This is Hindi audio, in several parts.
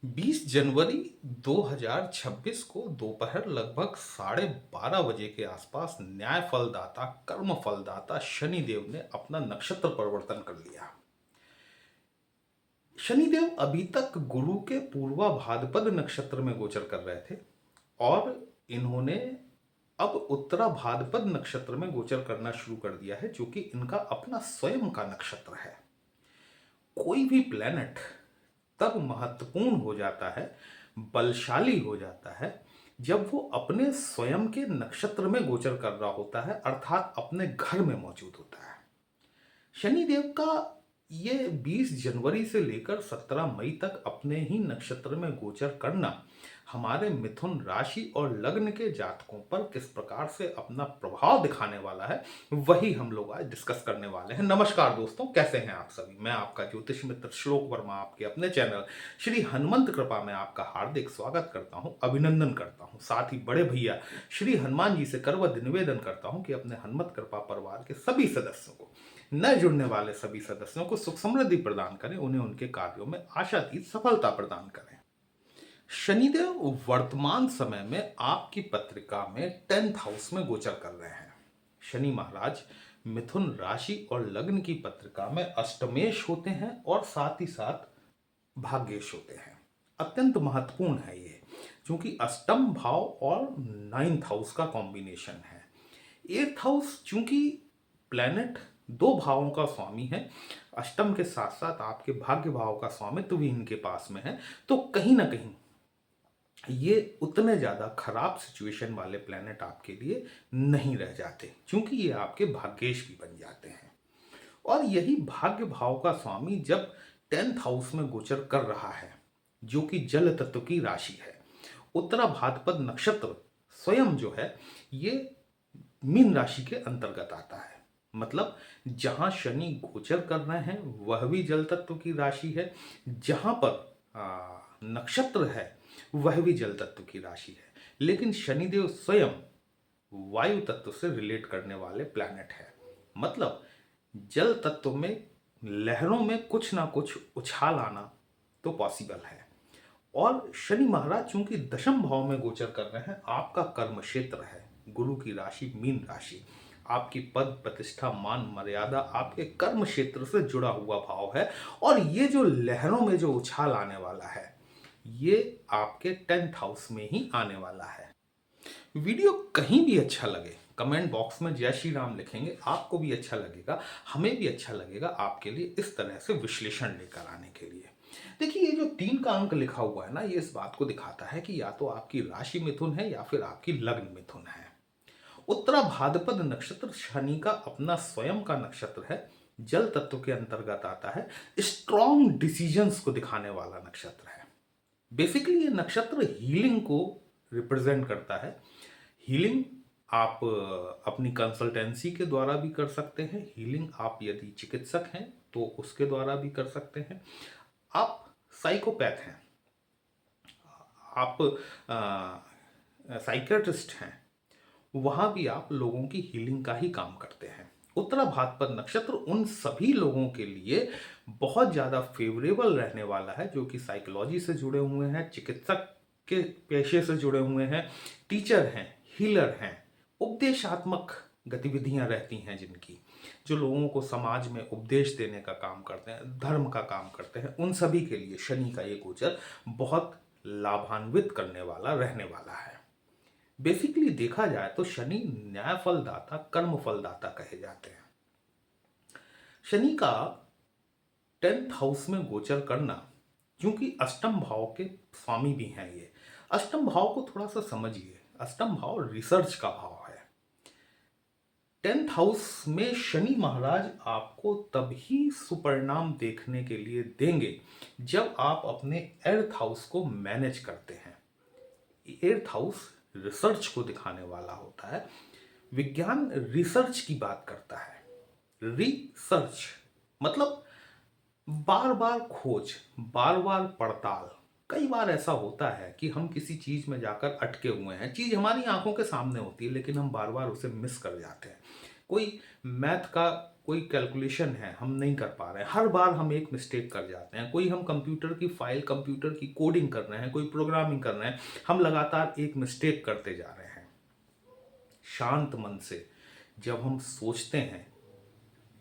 20 जनवरी 2026 को दोपहर लगभग 12:30 बजे के आसपास न्याय फलदाता कर्म फलदाता शनिदेव ने अपना नक्षत्र परिवर्तन कर लिया। शनिदेव अभी तक गुरु के पूर्वा भाद्रपद नक्षत्र में गोचर कर रहे थे और इन्होंने अब उत्तरा भाद्रपद नक्षत्र में गोचर करना शुरू कर दिया है, जो कि इनका अपना स्वयं का नक्षत्र है। कोई भी प्लेनेट तब महत्वपूर्ण हो जाता है, बलशाली हो जाता है, जब वो अपने स्वयं के नक्षत्र में गोचर कर रहा होता है, अर्थात अपने घर में मौजूद होता है। शनिदेव का ये 20 जनवरी से लेकर 17 मई तक अपने ही नक्षत्र में गोचर करना हमारे मिथुन राशि और लग्न के जातकों पर किस प्रकार से अपना प्रभाव दिखाने वाला है, वही हम लोग आज डिस्कस करने वाले हैं। नमस्कार दोस्तों, कैसे हैं आप सभी। मैं आपका ज्योतिष मित्र श्लोक वर्मा आपके अपने चैनल श्री हनुमंत कृपा में आपका हार्दिक स्वागत करता हूं, अभिनंदन करता हूं। साथ ही बड़े भैया श्री हनुमान जी से करवद निवेदन करता हूं कि अपने हनुमत कृपा परिवार के सभी सदस्यों को, नए जुड़ने वाले सभी सदस्यों को सुख समृद्धि प्रदान करें, उन्हें उनके कार्यों में आशातीत सफलता प्रदान करें। शनिदेव वर्तमान समय में आपकी पत्रिका में 10th हाउस में गोचर कर रहे हैं। शनि महाराज मिथुन राशि और लग्न की पत्रिका में अष्टमेश होते हैं और साथ ही साथ भाग्येश होते हैं। अत्यंत महत्वपूर्ण है ये, क्योंकि अष्टम भाव और 9th हाउस का कॉम्बिनेशन है। 8th हाउस चूंकि प्लैनेट दो भावों का स्वामी है, अष्टम के साथ साथ आपके भाग्य भाव का स्वामित्व भी इनके पास में है, तो कहीं ना कहीं ये उतने ज़्यादा खराब सिचुएशन वाले प्लैनेट आपके लिए नहीं रह जाते, क्योंकि ये आपके भाग्येश भी बन जाते हैं। और यही भाग्य भाव का स्वामी जब 10th हाउस में गोचर कर रहा है, जो कि जल तत्व की राशि है, उत्तरा भाद्रपद नक्षत्र स्वयं जो है ये मीन राशि के अंतर्गत आता है। मतलब जहां शनि गोचर कर रहे हैं वह भी जल तत्व की राशि है, जहां पर नक्षत्र है वह भी जल तत्व की राशि है, लेकिन शनिदेव स्वयं वायु तत्व से रिलेट करने वाले प्लैनेट है। मतलब जल तत्व में लहरों में कुछ ना कुछ उछाल आना तो पॉसिबल है। और शनि महाराज चूंकि दशम भाव में गोचर कर रहे हैं, आपका कर्म क्षेत्र है, गुरु की राशि मीन राशि, आपकी पद प्रतिष्ठा मान मर्यादा आपके कर्म क्षेत्र से जुड़ा हुआ भाव है। और ये जो लहरों में जो उछाल आने वाला है, ये आपके 10th हाउस में ही आने वाला है। वीडियो कहीं भी अच्छा लगे, कमेंट बॉक्स में जय श्री राम लिखेंगे, आपको भी अच्छा लगेगा, हमें भी अच्छा लगेगा आपके लिए इस तरह से विश्लेषण लेकर आने के लिए। देखिए, ये जो 3 का अंक लिखा हुआ है ना, ये इस बात को दिखाता है कि या तो आपकी राशि मिथुन है या फिर आपकी लग्न मिथुन है। उत्तरा भाद्रपद नक्षत्र शनि का अपना स्वयं का नक्षत्र है, जल तत्व के अंतर्गत आता है, स्ट्रॉन्ग डिसीजंस को दिखाने वाला नक्षत्र है। बेसिकली ये नक्षत्र हीलिंग को रिप्रेजेंट करता है। हीलिंग आप अपनी कंसल्टेंसी के द्वारा भी कर सकते हैं, हीलिंग आप यदि चिकित्सक हैं तो उसके द्वारा भी कर सकते हैं, आप साइकोपैथ हैं, आप साइकेट्रिस्ट हैं, वहां भी आप लोगों की हीलिंग का ही काम करते हैं। उत्तरा भाद्रपद नक्षत्र उन सभी लोगों के लिए बहुत ज़्यादा फेवरेबल रहने वाला है जो कि साइकोलॉजी से जुड़े हुए हैं, चिकित्सक के पेशे से जुड़े हुए हैं, टीचर हैं, हीलर हैं, उपदेशात्मक गतिविधियां रहती हैं जिनकी, जो लोगों को समाज में उपदेश देने का काम करते हैं, धर्म का काम करते हैं, उन सभी के लिए शनि का ये गोचर बहुत लाभान्वित करने वाला रहने वाला है। बेसिकली देखा जाए तो शनि न्याय फलदाता कर्म फलदाता कहे जाते हैं। शनि का 10th हाउस में गोचर करना, क्योंकि अष्टम भाव के स्वामी भी हैं ये, अष्टम भाव को थोड़ा सा समझिए। अष्टम भाव रिसर्च का भाव है। 10th हाउस में शनि महाराज आपको तभी सुपरिणाम देखने के लिए देंगे जब आप अपने 8th हाउस को मैनेज करते हैं। 8th हाउस रिसर्च को दिखाने वाला होता है। विज्ञान रिसर्च की बात करता है। रिसर्च मतलब बार बार खोज, बार बार पड़ताल। कई बार ऐसा होता है कि हम किसी चीज में जाकर अटके हुए हैं, चीज हमारी आंखों के सामने होती है लेकिन हम बार बार उसे मिस कर जाते हैं। कोई मैथ का कोई कैलकुलेशन है हम नहीं कर पा रहे हैं, हर बार हम एक मिस्टेक कर जाते हैं, कोई हम कंप्यूटर की फाइल, कंप्यूटर की कोडिंग कर रहे हैं, कोई प्रोग्रामिंग कर रहे हैं, हम लगातार एक मिस्टेक करते जा रहे हैं। शांत मन से जब हम सोचते हैं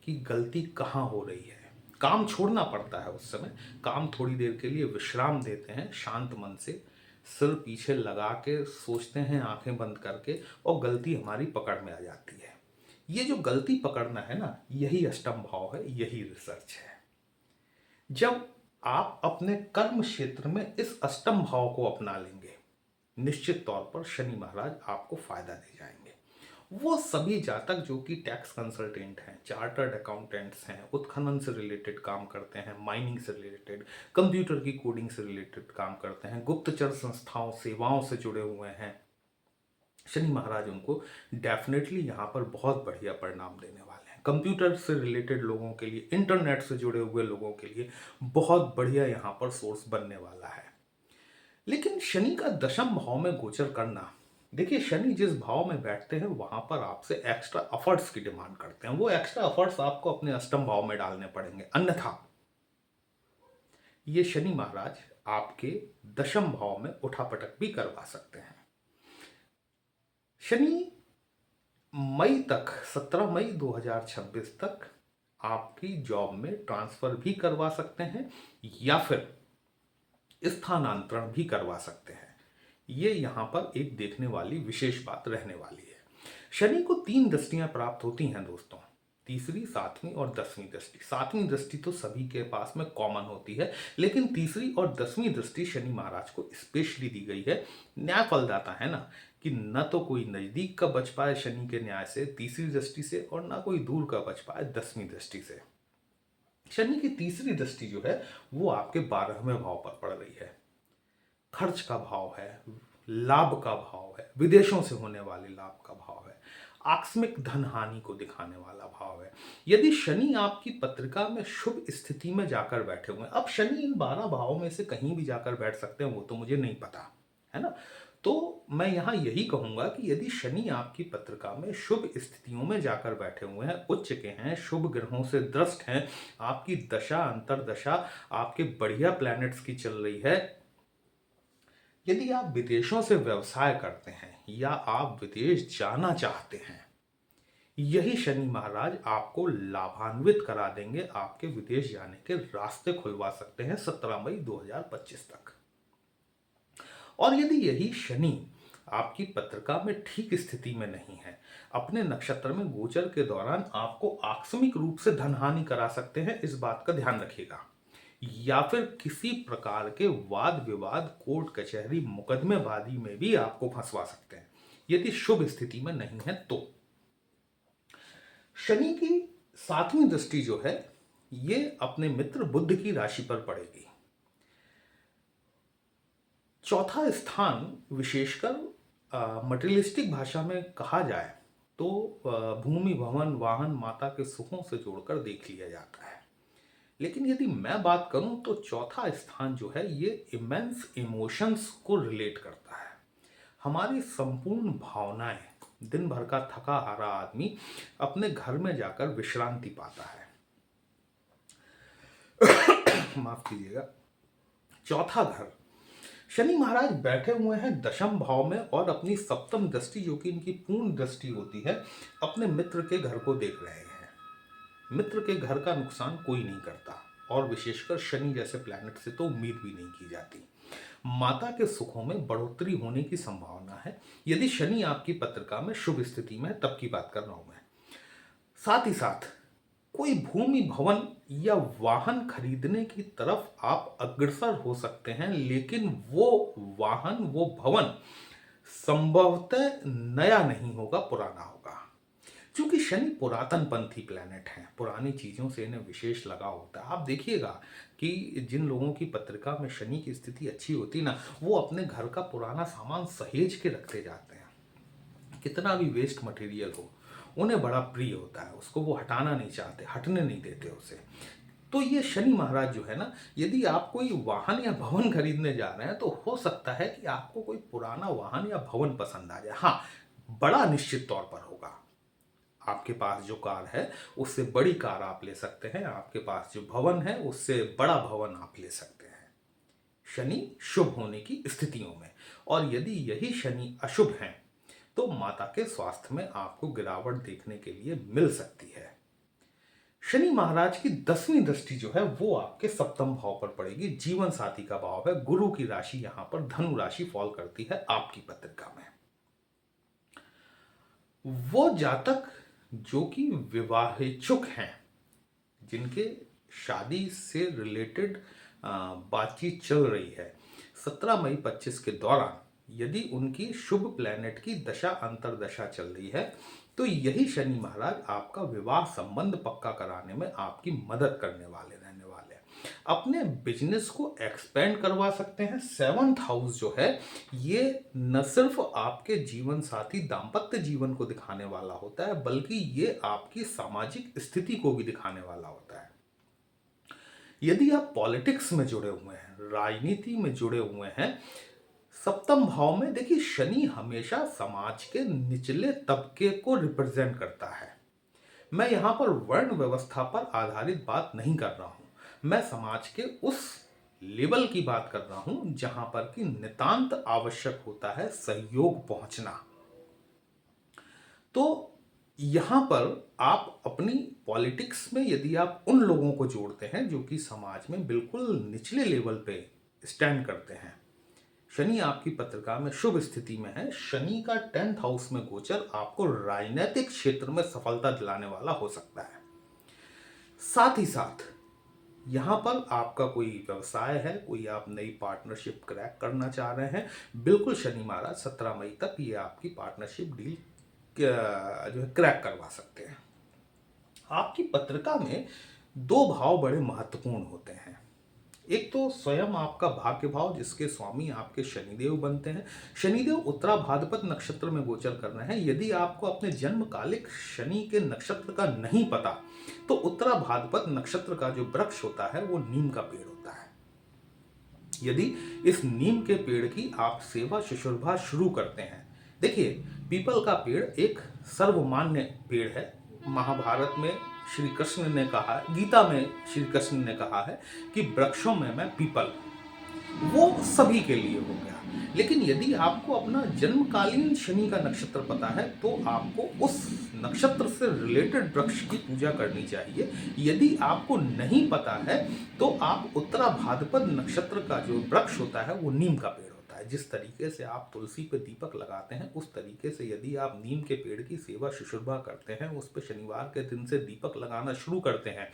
कि गलती कहाँ हो रही है, काम छोड़ना पड़ता है, उस समय काम थोड़ी देर के लिए विश्राम देते हैं, शांत मन से सिर पीछे लगा के सोचते हैं आंखें बंद करके, और गलती हमारी पकड़ में आ जाती है। ये जो गलती पकड़ना है ना, यही अष्टम भाव है, यही रिसर्च है। जब आप अपने कर्म क्षेत्र में इस अष्टम भाव को अपना लेंगे, निश्चित तौर पर शनि महाराज आपको फायदा दे जाएंगे। वो सभी जातक जो कि टैक्स कंसल्टेंट हैं, चार्टर्ड अकाउंटेंट्स हैं, उत्खनन से रिलेटेड काम करते हैं, माइनिंग से रिलेटेड, कंप्यूटर की कोडिंग से रिलेटेड काम करते हैं, गुप्तचर संस्थाओं सेवाओं से जुड़े हुए हैं, शनि महाराज उनको डेफिनेटली यहाँ पर बहुत बढ़िया परिणाम देने वाले हैं। कंप्यूटर से रिलेटेड लोगों के लिए, इंटरनेट से जुड़े हुए लोगों के लिए बहुत बढ़िया यहाँ पर सोर्स बनने वाला है। लेकिन शनि का दशम भाव में गोचर करना, देखिए शनि जिस भाव में बैठते हैं वहां पर आपसे एक्स्ट्रा एफर्ट्स की डिमांड करते हैं, वो एक्स्ट्रा एफर्ट्स आपको अपने अष्टम भाव में डालने पड़ेंगे, अन्यथा ये शनि महाराज आपके दशम भाव में उठापटक भी करवा सकते हैं। शनि मई तक, 17 मई 2026 तक आपकी जॉब में ट्रांसफर भी करवा सकते हैं या फिर स्थानांतरण भी करवा सकते हैं। ये यहाँ पर एक देखने वाली विशेष बात रहने वाली है। शनि को 3 दृष्टियां प्राप्त होती हैं दोस्तों, तीसरी, 7वीं और 10वीं दृष्टि। 7वीं दृष्टि तो सभी के पास में कॉमन होती है, लेकिन तीसरी और 10वीं दृष्टि शनि महाराज को स्पेशली दी गई है। न्याय फलदाता है ना, कि न तो कोई नजदीक का बच पाए शनि के न्याय से तीसरी दृष्टि से, और ना कोई दूर का बच पाए 10वीं दृष्टि से। शनि की तीसरी दृष्टि जो है वो आपके 12वें भाव पर पड़ रही है। खर्च का भाव है, लाभ का भाव है, विदेशों से होने वाले लाभ का भाव है, आकस्मिक धन हानि को दिखाने वाला भाव है। यदि शनि आपकी पत्रिका में शुभ स्थिति में जाकर बैठे हुए हैं, अब शनि इन 12 भावों में से कहीं भी जाकर बैठ सकते हैं, वो तो मुझे नहीं पता है ना, तो मैं यहां यही कहूंगा कि यदि शनि आपकी पत्रिका में शुभ स्थितियों में जाकर बैठे हुए हैं, उच्च के हैं, शुभ ग्रहों से दृष्ट हैं, आपकी दशा अंतरदशा आपके बढ़िया प्लैनेट्स की चल रही है, यदि आप विदेशों से व्यवसाय करते हैं या आप विदेश जाना चाहते हैं, यही शनि महाराज आपको लाभान्वित करा देंगे, आपके विदेश जाने के रास्ते खुलवा सकते हैं 17 मई 2025 तक। और यदि यही शनि आपकी पत्रिका में ठीक स्थिति में नहीं है, अपने नक्षत्र में गोचर के दौरान आपको आकस्मिक रूप से धनहानि करा सकते हैं, इस बात का ध्यान रखिएगा, या फिर किसी प्रकार के वाद विवाद, कोर्ट कचहरी, मुकदमेबाजी में भी आपको फंसवा सकते हैं, यदि शुभ स्थिति में नहीं है तो। शनि की 7वीं दृष्टि जो है ये अपने मित्र बुध की राशि पर पड़ेगी। चौथा स्थान विशेषकर मटेरियलिस्टिक भाषा में कहा जाए तो भूमि, भवन, वाहन, माता के सुखों से जोड़कर देख लिया जाता है। लेकिन यदि मैं बात करूं तो चौथा स्थान जो है ये इमेंस इमोशंस को रिलेट करता है। हमारी संपूर्ण भावनाएं, दिन भर का थका हारा आदमी अपने घर में जाकर विश्रांति पाता है। माफ कीजिएगा। चौथा घर, शनि महाराज बैठे हुए हैं दशम भाव में और अपनी सप्तम दृष्टि, जो कि इनकी पूर्ण दृष्टि होती है, अपने मित्र के घर को देख रहे हैं। मित्र के घर का नुकसान कोई नहीं करता, और विशेषकर शनि जैसे प्लैनेट से तो उम्मीद भी नहीं की जाती। माता के सुखों में बढ़ोतरी होने की संभावना है, यदि शनि आपकी पत्रिका में शुभ स्थिति में है, तब की बात कर रहा हूं मैं। साथ ही साथ कोई भूमि, भवन या वाहन खरीदने की तरफ आप अग्रसर हो सकते हैं, लेकिन वो वाहन, वो भवन संभवतः नया नहीं होगा, पुराना होगा। क्योंकि शनि पुरातन पंथी प्लैनेट है, पुरानी चीज़ों से इन्हें विशेष लगाव होता है। आप देखिएगा कि जिन लोगों की पत्रिका में शनि की स्थिति अच्छी होती ना, वो अपने घर का पुराना सामान सहेज के रखते जाते हैं। कितना भी वेस्ट मटेरियल हो, उन्हें बड़ा प्रिय होता है, उसको वो हटाना नहीं चाहते, हटने नहीं देते उसे। तो ये शनि महाराज जो है ना, यदि आप कोई वाहन या भवन खरीदने जा रहे हैं तो हो सकता है कि आपको कोई पुराना वाहन या भवन पसंद आ जाए। हाँ, बड़ा निश्चित तौर पर होगा, आपके पास जो कार है उससे बड़ी कार आप ले सकते हैं, आपके पास जो भवन है उससे बड़ा भवन आप ले सकते हैं शनि शुभ होने की स्थितियों में। और यदि यही शनि अशुभ हैं तो माता के स्वास्थ्य में आपको गिरावट देखने के लिए मिल सकती है। शनि महाराज की 10वीं दृष्टि जो है वो आपके सप्तम भाव पर पड़ेगी, जीवन साथी का भाव है, गुरु की राशि यहां पर धनु राशि फॉल करती है आपकी पत्रिका में। वो जातक जो कि विवाहेच्छुक हैं, जिनके शादी से रिलेटेड बातचीत चल रही है, 17 मई 25 के दौरान यदि उनकी शुभ प्लैनेट की दशा अंतरदशा चल रही है तो यही शनि महाराज आपका विवाह संबंध पक्का कराने में आपकी मदद करने वाले रहने वाले हैं। अपने बिजनेस को एक्सपेंड करवा सकते हैं। 7th हाउस जो है ये न सिर्फ आपके जीवन साथी दाम्पत्य जीवन को दिखाने वाला होता है बल्कि ये आपकी सामाजिक स्थिति को भी दिखाने वाला होता है। यदि आप पॉलिटिक्स में जुड़े हुए हैं, राजनीति में जुड़े हुए हैं, सप्तम भाव में देखिए शनि हमेशा समाज के निचले तबके को रिप्रेजेंट करता है। मैं यहां पर वर्ण व्यवस्था पर आधारित बात नहीं कर रहा हूं, मैं समाज के उस लेवल की बात कर रहा हूं जहां पर कि नितांत आवश्यक होता है सहयोग पहुंचना। तो यहां पर आप अपनी पॉलिटिक्स में यदि आप उन लोगों को जोड़ते हैं जो कि समाज में बिल्कुल निचले लेवल पे स्टैंड करते हैं, शनि आपकी पत्रिका में शुभ स्थिति में है, शनि का 10th हाउस में गोचर आपको राजनीतिक क्षेत्र में सफलता दिलाने वाला हो सकता है। साथ ही साथ यहां पर आपका कोई व्यवसाय है, कोई आप नई पार्टनरशिप क्रैक करना चाह रहे हैं, बिल्कुल शनि महाराज 17 मई तक ये आपकी पार्टनरशिप डील जो है क्रैक करवा सकते हैं। आपकी पत्रिका में 2 भाव बड़े महत्वपूर्ण होते हैं। एक तो स्वयं आपका भाग्य भाव जिसके स्वामी आपके शनिदेव बनते हैं। शनिदेव उत्तरा भाद्रपद नक्षत्र में गोचर कर रहे हैं। यदि आपको अपने जन्मकालिक शनि के नक्षत्र का नहीं पता तो उत्तरा भाद्रपद नक्षत्र का जो वृक्ष होता है वो नीम का पेड़ होता है। यदि इस नीम के पेड़ की आप सेवा शुश्रूषा शुरू करते हैं, देखिए पीपल का पेड़ एक सर्वमान्य पेड़ है। महाभारत में श्री कृष्ण ने कहा, गीता में श्री कृष्ण ने कहा है कि वृक्षों में मैं पीपल, वो सभी के लिए हो गया। लेकिन यदि आपको अपना जन्मकालीन शनि का नक्षत्र पता है तो आपको उस नक्षत्र से रिलेटेड वृक्ष की पूजा करनी चाहिए। यदि आपको नहीं पता है तो आप उत्तरा भाद्रपद नक्षत्र का जो वृक्ष होता है वो नीम का पेड़ होता है। जिस तरीके से आप तुलसी पे दीपक लगाते हैं उस तरीके से यदि आप नीम के पेड़ की सेवा शुश्रूषा करते हैं, उस पर शनिवार के दिन से दीपक लगाना शुरू करते हैं,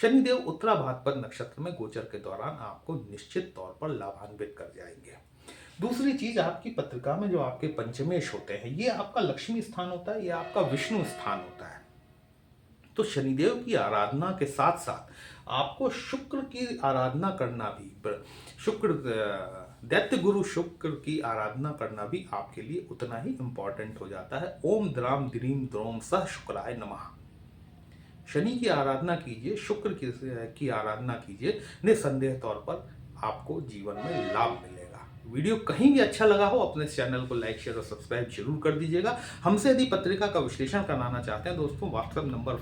शनिदेव उत्तरा भाद्रपद नक्षत्र में गोचर के दौरान आपको निश्चित तौर पर लाभान्वित कर जाएंगे। दूसरी चीज, आपकी पत्रिका में जो आपके पंचमेश होते हैं ये आपका लक्ष्मी स्थान होता है, ये आपका विष्णु स्थान होता है। तो शनिदेव की आराधना के साथ साथ आपको शुक्र की आराधना करना भी, दैत्य गुरु शुक्र की आराधना करना भी आपके लिए उतना ही इंपॉर्टेंट हो जाता है। ओम द्राम द्रीम द्रोम सह शुक्राय नमः। शनि की आराधना कीजिए, शुक्र की आराधना कीजिए, निसंदेह तौर पर आपको जीवन में लाभ मिलेगा। वीडियो कहीं भी अच्छा लगा हो अपने चैनल को लाइक शेयर और सब्सक्राइब जरूर कर दीजिएगा। हमसे यदि पत्रिका का विश्लेषण कराना चाहते हैं दोस्तों, व्हाट्सएप नंबर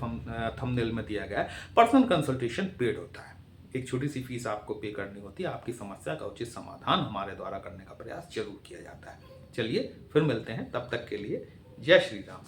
थंबनेल में दिया गया है। पर्सनल कंसल्टेशन पेड होता है, एक छोटी सी फीस आपको पे करनी होती है। आपकी समस्या का उचित समाधान हमारे द्वारा करने का प्रयास जरूर किया जाता है। चलिए फिर मिलते हैं, तब तक के लिए जय श्री राम।